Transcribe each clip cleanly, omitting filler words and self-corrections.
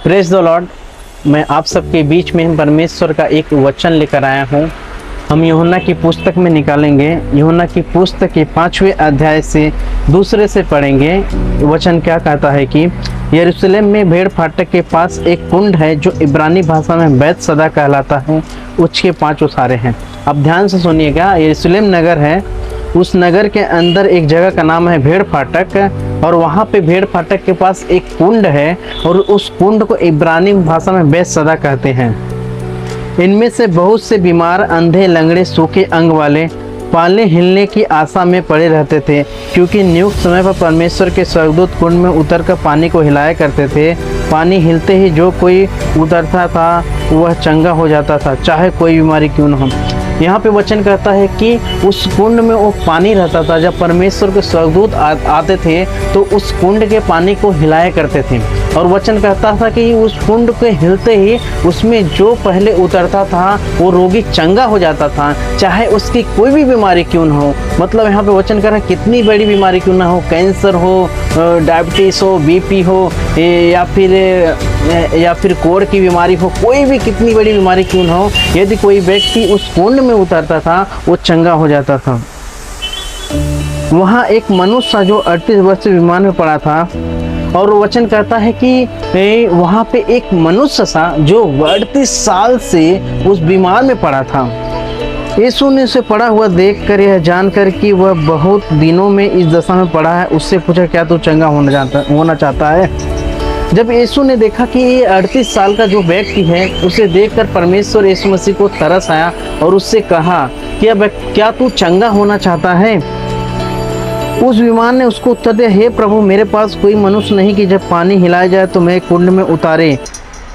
Praise the Lord. मैं आप सबके बीच में परमेश्वर का एक वचन लेकर आया हूँ। हम यूहन्ना की पुस्तक में निकालेंगे। यूहन्ना की पुस्तक के 5वें अध्याय से दूसरे से पढ़ेंगे। वचन क्या कहता है कि यरूशलेम में भेड़ फाटक के पास एक कुंड है जो इब्रानी भाषा में बैतसदा कहलाता है। उसके 5 उसारे हैं। अब ध्यान से सुनिएगा। यरूशलेम नगर है, उस नगर के अंदर एक जगह का नाम है भेड़ फाटक, और वहाँ पे भेड़ फाटक के पास एक कुंड है, और उस कुंड को इब्रानी भाषा में बैतसदा कहते हैं। इनमें से बहुत से बीमार, अंधे, लंगड़े, सूखे अंग वाले पालने हिलने की आशा में पड़े रहते थे, क्योंकि नियुक्त समय पर परमेश्वर के स्वर्गदूत कुंड में उतरकर पानी को हिलाया करते थे। पानी हिलते ही जो कोई उतरता था वह चंगा हो जाता था, चाहे कोई बीमारी क्यों न हो। यहाँ पे वचन कहता है कि उस कुंड में वो पानी रहता था। जब परमेश्वर के स्वर्गदूत आते थे तो उस कुंड के पानी को हिलाया करते थे, और वचन कहता था कि उस कुंड के हिलते ही उसमें जो पहले उतरता था वो रोगी चंगा हो जाता था, चाहे उसकी कोई भी बीमारी क्यों न हो। मतलब यहाँ पे वचन कह रहा है कितनी बड़ी बीमारी क्यों ना हो, कैंसर हो, डायबिटीज हो, बीपी हो, या फिर कोढ़ की बीमारी हो, कोई भी कितनी बड़ी बीमारी क्यों न हो, यदि कोई व्यक्ति उस कुंड में उतरता था वो चंगा हो जाता था। वहाँ एक मनुष्य जो 38 वर्ष से बीमार में पड़ा था, और वचन कहता है कि वहाँ पे एक मनुष्य था जो 38 साल से उस बीमार में पड़ा था। यीशु ने उसे पड़ा हुआ देखकर यह जानकर कि वह बहुत दिनों में इस दशा में पड़ा है, उससे पूछा, क्या तू चंगा होना चाहता है? जब यीशु ने देखा कि ये 38 साल का जो व्यक्ति है, उसे देखकर परमेश्वर यीशु मसीह को तरस आया और उससे कहा कि अब क्या तू चंगा होना चाहता है? उस बीमार ने उसको उत्तर दिया, हे प्रभु, मेरे पास कोई मनुष्य नहीं कि जब पानी हिलाया जाए तो मैं कुंड में उतारे,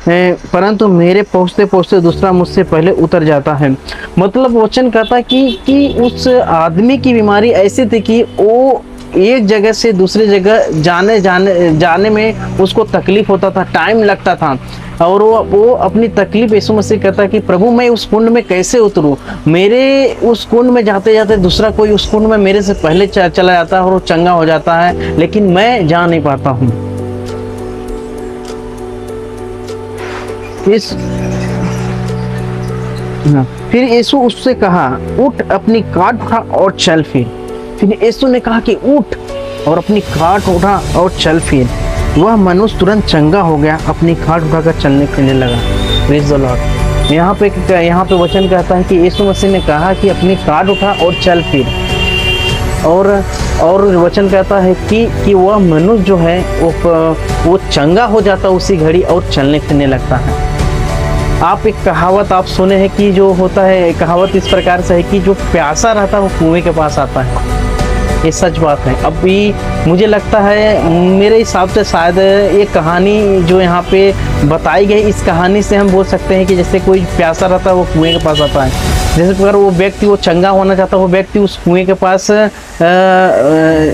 परंतु मेरे पहुँचते पहुँचते दूसरा मुझसे पहले उतर जाता है। मतलब वचन कहता है कि उस आदमी की बीमारी ऐसी थी कि वो एक जगह से दूसरी जगह जाने में उसको तकलीफ होता था, टाइम लगता था, और वो अपनी तकलीफ यीशु मसीह कहता है कि प्रभु, मैं उस कुंड में कैसे उतरूं? मेरे उस कुंड में जाते जाते दूसरा कोई उस कुंड में मेरे से पहले चला जाता है और वो चंगा हो जाता है, लेकिन मैं जा नहीं पाता हूँ। फिर यीशु उससे कहा, उठ, अपनी काट उठा और चल फिर। फिर यीशु ने कहा कि उठ और अपनी खाट उठा और चल फिर। वह मनुष्य तुरंत चंगा हो गया, अपनी खाट उठाकर चलने फिरने लगा। Praise the Lord. यहाँ पे वचन कहता है कि यीशु मसीह ने कहा कि अपनी खाट उठा और चल फिर, और वचन कहता है कि वह मनुष्य जो है वो चंगा हो जाता उसी घड़ी और चलने फिरने लगता है। आप एक कहावत आप सुने हैं कि जो होता है, कहावत इस प्रकार से है कि जो प्यासा रहता है वो कुएं के पास आता है। ये सच बात है। अभी मुझे लगता है, मेरे हिसाब से शायद ये कहानी जो यहाँ पे बताई गई, इस कहानी से हम बोल सकते हैं कि जैसे कोई प्यासा रहता है वो कुएं के पास आता है। जैसे अगर वो व्यक्ति वो चंगा होना चाहता है, वो व्यक्ति उस कुएं के पास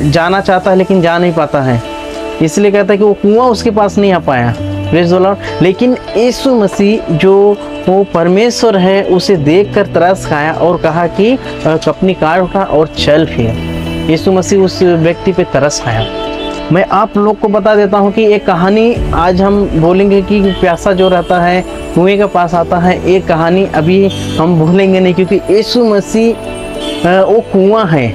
जाना चाहता है लेकिन जा नहीं पाता है, इसलिए कहता है कि वो कुआं उसके पास नहीं आ पाया। Praise the Lord. लेकिन यीशु मसीह जो वो परमेश्वर है, उसे देखकर तरस खाया और कहा कि अपनी कार उठा और चल फिर। यीशु मसीह उस व्यक्ति पे तरस खाया। मैं आप लोग को बता देता हूँ कि एक कहानी आज हम बोलेंगे कि प्यासा जो रहता है कुएं के पास आता है, एक कहानी अभी हम भूलेंगे नहीं, क्योंकि यीशु मसीह वो कुआं है।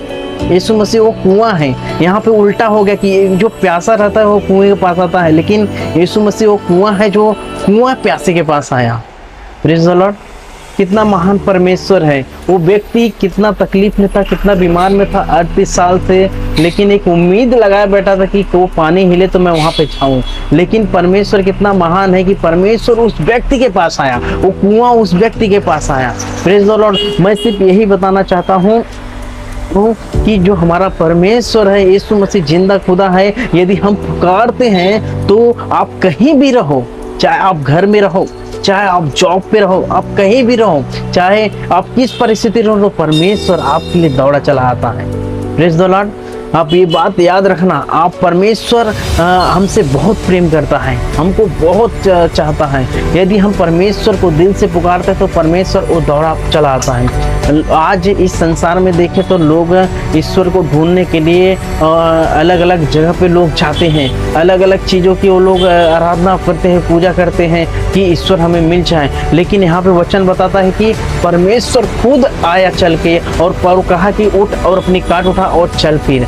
यीशु मसीह वो कुआं है। यहाँ पे उल्टा हो गया कि जो प्यासा रहता है वो कुएं के पास आता है, लेकिन यीशु मसीह वो कुआं है जो कुआं प्यासे के पास आया। Praise the Lord. कितना महान परमेश्वर है। वो व्यक्ति कितना तकलीफ में था, कितना बीमार में था 38 साल से, लेकिन एक उम्मीद लगाए बैठा था कि वो पानी हिले तो मैं वहां पे जाऊं। लेकिन परमेश्वर कितना महान है कि परमेश्वर उस व्यक्ति के पास आया, वो कुआं उस व्यक्ति के पास आया। Praise the Lord. मैं सिर्फ यही बताना चाहता हूँ कि जो हमारा परमेश्वर है, यीशु मसीह जिंदा खुदा है। यदि हम पुकारते हैं तो आप कहीं भी रहो, चाहे आप घर में रहो, चाहे आप जॉब पे रहो, आप कहीं भी रहो, चाहे आप किस परिस्थिति में रहो, परमेश्वर आपके लिए दौड़ा चला आता है। Praise the Lord. आप ये बात याद रखना, आप परमेश्वर हमसे बहुत प्रेम करता है, हमको बहुत चाहता है। यदि हम परमेश्वर को दिल से पुकारते हैं तो परमेश्वर वो दौड़ा चला आता है। आज इस संसार में देखें तो लोग ईश्वर को ढूंढने के लिए अलग अलग जगह पे लोग जाते हैं, अलग अलग चीज़ों की वो लोग आराधना करते हैं, पूजा करते हैं कि ईश्वर हमें मिल जाए। लेकिन यहाँ पे वचन बताता है कि परमेश्वर खुद आया चल के और कहा कि उठ और अपनी काट उठा और चल फिर।